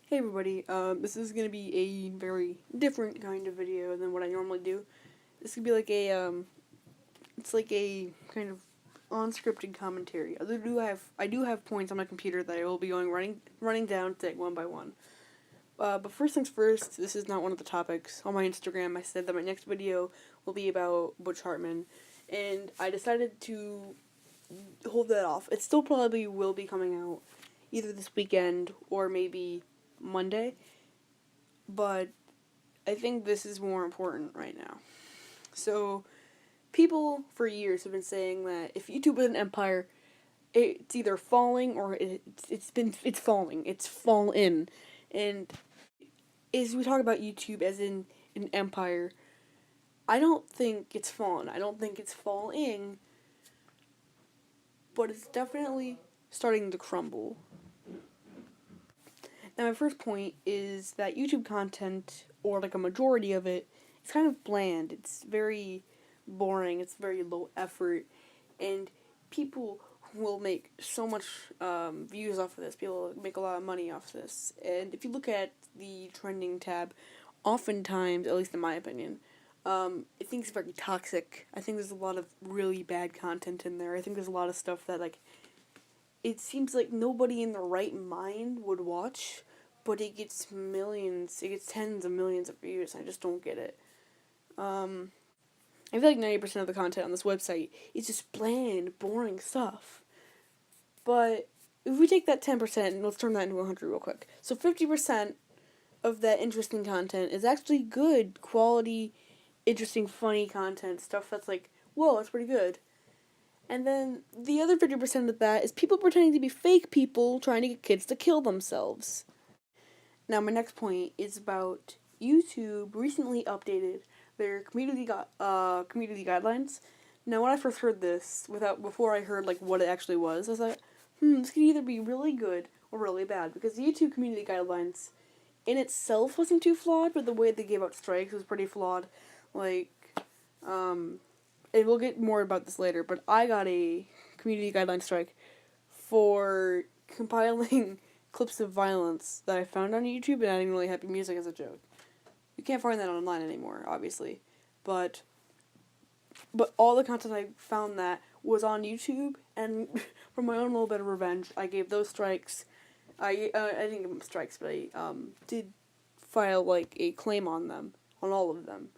Hey everybody, this is gonna be a very different kind of video than what I normally do. This could be like it's like a kind of unscripted commentary. I do have points on my computer that I will be running down to one by one. But first things first, this is not one of the topics. On my Instagram, I said that my next video will be about Butch Hartman, and I decided to hold that off. It still probably will be coming out either this weekend or maybe Monday, but I think this is more important right now. So, people for years have been saying that if YouTube is an empire, it's either falling or it's falling. It's fallen. And as we talk about YouTube as in an empire, I don't think it's fallen. I don't think it's falling, but it's definitely starting to crumble. Now, my first point is that YouTube content, or like a majority of it, is kind of bland. It's very boring. It's very low effort, and people will make so much views off of this. People make a lot of money off this. And if you look at the trending tab, oftentimes, at least in my opinion, I think it's very toxic. I think there's a lot of really bad content in there. I think there's a lot of stuff that it seems like nobody in their right mind would watch, but it gets millions, it gets tens of millions of views. I just don't get it. I feel like 90% of the content on this website is just bland, boring stuff. But if we take that 10%, and let's turn that into 100 real quick. So 50% of that interesting content is actually good, quality, interesting, funny content. Stuff that's like, whoa, that's pretty good. And then the other 50% of that is people pretending to be fake people trying to get kids to kill themselves. Now, my next point is about YouTube recently updated their community guidelines. Now, when I first heard this, before I heard like what it actually was, I was like, this could either be really good or really bad, because the YouTube community guidelines in itself wasn't too flawed, but the way they gave out strikes was pretty flawed. Like, and we'll get more about this later, but I got a community guideline strike for compiling clips of violence that I found on YouTube and adding really happy music as a joke. You can't find that online anymore, obviously, but all the content I found that was on YouTube, and for my own little bit of revenge, I gave those strikes. I didn't give them strikes, but I did file like a claim on them, on all of them,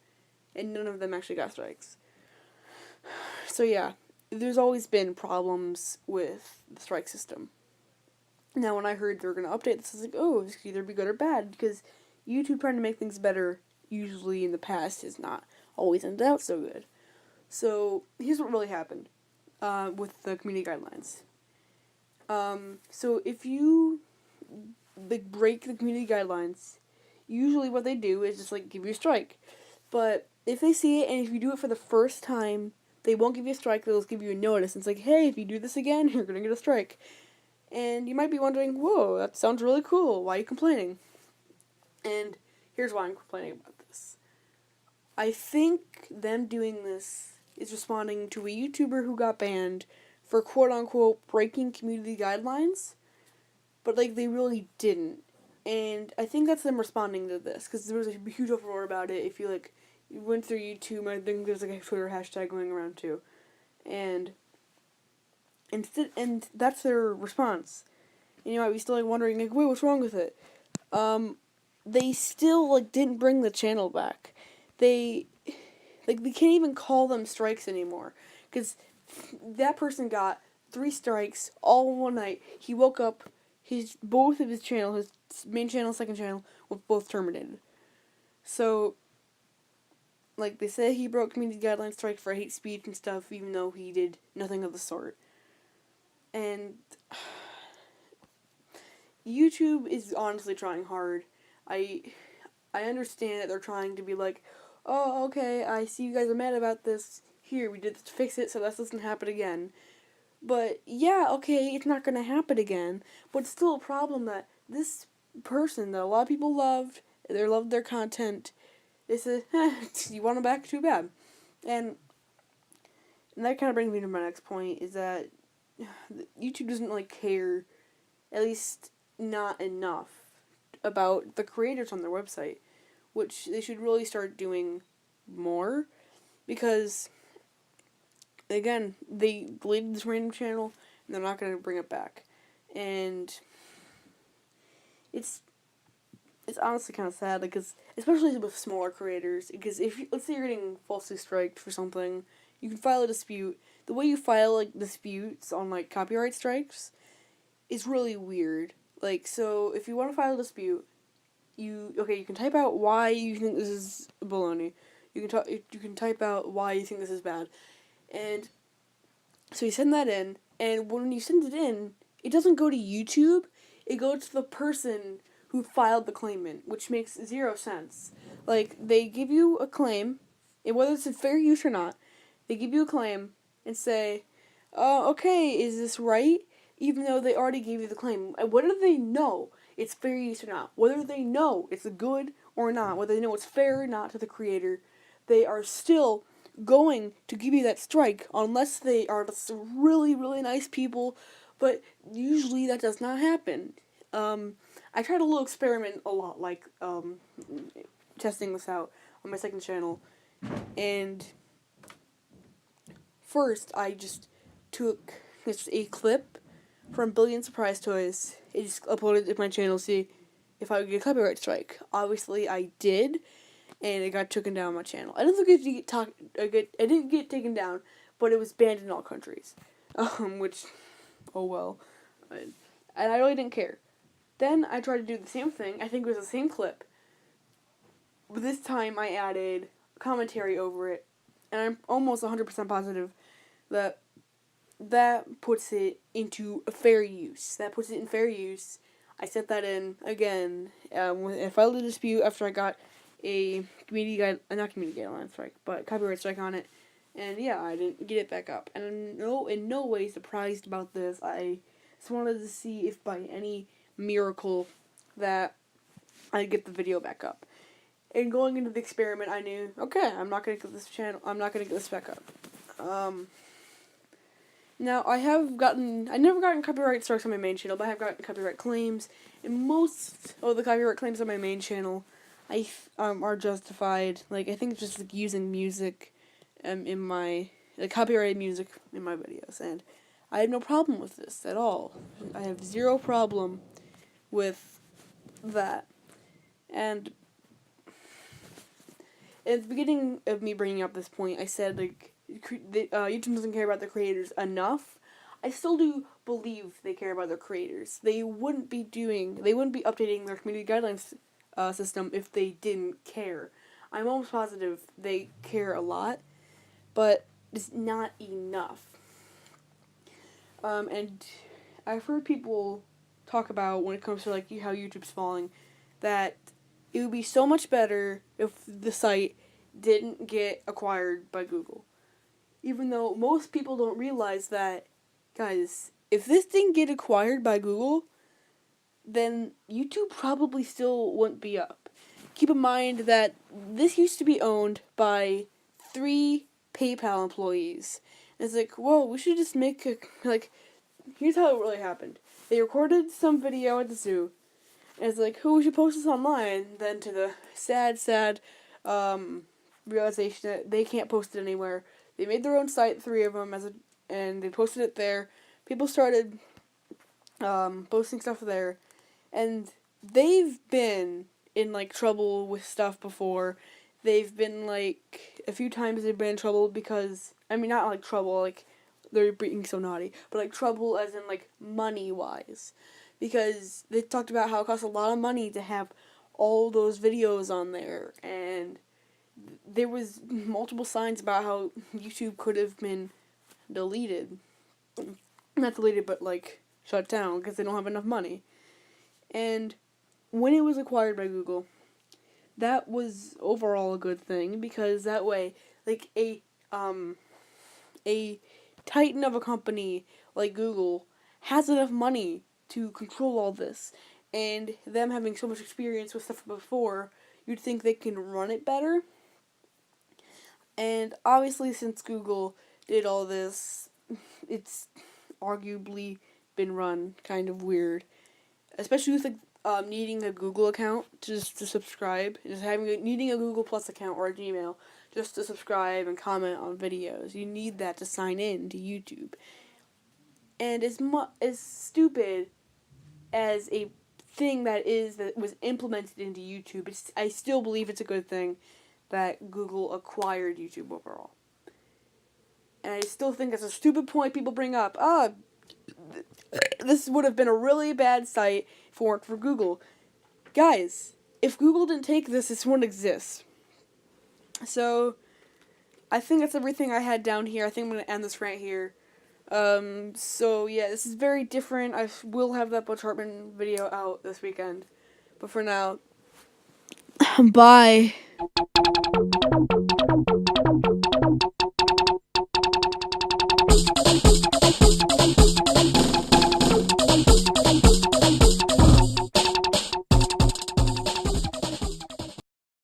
and none of them actually got strikes. So yeah, there's always been problems with the strike system. Now, when I heard they were going to update this, I was like, oh, this could either be good or bad, because YouTube trying to make things better, usually in the past, is not always ended out so good. So, here's what really happened with the community guidelines. So, if you break the community guidelines, usually what they do is just give you a strike. But if they see it, and if you do it for the first time, they won't give you a strike, they'll just give you a notice. It's like, hey, if you do this again, you're going to get a strike. And you might be wondering, whoa, that sounds really cool. Why are you complaining? And here's why I'm complaining about this. I think them doing this is responding to a YouTuber who got banned for quote-unquote breaking community guidelines, but they really didn't. And I think that's them responding to this, because there was a huge uproar about it. If you you went through YouTube, I think there's a Twitter hashtag going around too. And that's their response. And you might be still wondering, wait, what's wrong with it? They still didn't bring the channel back. They can't even call them strikes anymore, because that person got 3 strikes all in one night. He woke up, both of his channel, his main channel, second channel, were both terminated. So, they say he broke community guidelines, strike for hate speech and stuff, even though he did nothing of the sort. And YouTube is honestly trying hard. I understand that they're trying to be oh, okay, I see you guys are mad about this. Here, we did this to fix it, so that doesn't happen again. But, yeah, okay, it's not going to happen again. But it's still a problem that this person that a lot of people loved their content, they said, you want them back? Too bad. And that kind of brings me to my next point, is that YouTube doesn't care, at least not enough, about the creators on their website, which they should really start doing more, because again, they deleted this random channel and they're not going to bring it back. And it's honestly kind of sad, because especially with smaller creators, because if let's say you're getting falsely striked for something, you can file a dispute. The way you file like disputes on like copyright strikes is really weird. Like, so if you want to file a dispute, you can type out why you think this is baloney. You can type out why you think this is bad, and so you send that in. And when you send it in, it doesn't go to YouTube. It goes to the person who filed the claimant, which makes zero sense. Like, they give you a claim, and whether it's a fair use or not, they give you a claim and say, okay, is this right? Even though they already gave you the claim. And whether they know it's fair use or not, whether they know it's good or not, whether they know it's fair or not to the creator, they are still going to give you that strike unless they are just really, really nice people, but usually that does not happen. I tried a little experiment a lot, like, testing this out on my second channel, and first I just took a clip from Billion Surprise Toys and just uploaded it to my channel to see if I would get a copyright strike. Obviously I did, and it got taken down on my channel. I didn't get taken down, but it was banned in all countries, which, oh well, and I really didn't care. Then I tried to do the same thing. I think it was the same clip, but this time I added commentary over it, and I'm almost 100% positive that puts it into a fair use. That puts it in fair use. I sent that in again. I filed a dispute after I got a copyright strike on it, and yeah, I didn't get it back up. And I'm in no way surprised about this. I just wanted to see if by any miracle that I'd get the video back up. And going into the experiment, I knew, okay, I'm not gonna get this back up. Now, I never gotten copyright strikes on my main channel, but I have gotten copyright claims, and most of the copyright claims on my main channel are justified. Like, I think it's just like using music in my, like, copyrighted music in my videos, and I have no problem with this at all. I have zero problem with that. And at the beginning of me bringing up this point, I said, like, YouTube doesn't care about the creators enough. I still do believe they care about their creators. They wouldn't be updating their community guidelines system if they didn't care. I'm almost positive they care a lot, but it's not enough. And I've heard people talk about, when it comes to like how YouTube's falling, that it would be so much better if the site didn't get acquired by Google. Even though most people don't realize that, guys, if this didn't get acquired by Google, then YouTube probably still wouldn't be up. Keep in mind that this used to be owned by 3 PayPal employees. And it's like, whoa, we should just make here's how it really happened. They recorded some video at the zoo, and it's like, who should post this online? Then to the sad realization that they can't post it anywhere. They made their own site, 3 of them, and they posted it there. People started posting stuff there, and they've been in like trouble with stuff before. They've been like a few times they've been in trouble because, I mean, not like trouble like they're being so naughty, but like trouble as in like money wise, because they talked about how it costs a lot of money to have all those videos on there, and there was multiple signs about how YouTube could have been deleted. Not deleted, but like shut down because they don't have enough money. And when it was acquired by Google, that was overall a good thing, because that way, like a titan of a company like Google has enough money to control all this, and them having so much experience with stuff before, you'd think they can run it better. And obviously, since Google did all this, it's arguably been run kind of weird, especially with needing a Google account just to subscribe, just needing a Google Plus account or a Gmail just to subscribe and comment on videos. You need that to sign in to YouTube. And as stupid as a thing that was implemented into YouTube, I still believe it's a good thing that Google acquired YouTube overall. And I still think that's a stupid point people bring up. This would have been a really bad site if it weren't for Google. Guys, if Google didn't take this wouldn't exist. So, I think that's everything I had down here. I think I'm going to end this right here. So yeah, this is very different. I will have that Butch Hartman video out this weekend. But for now, bye.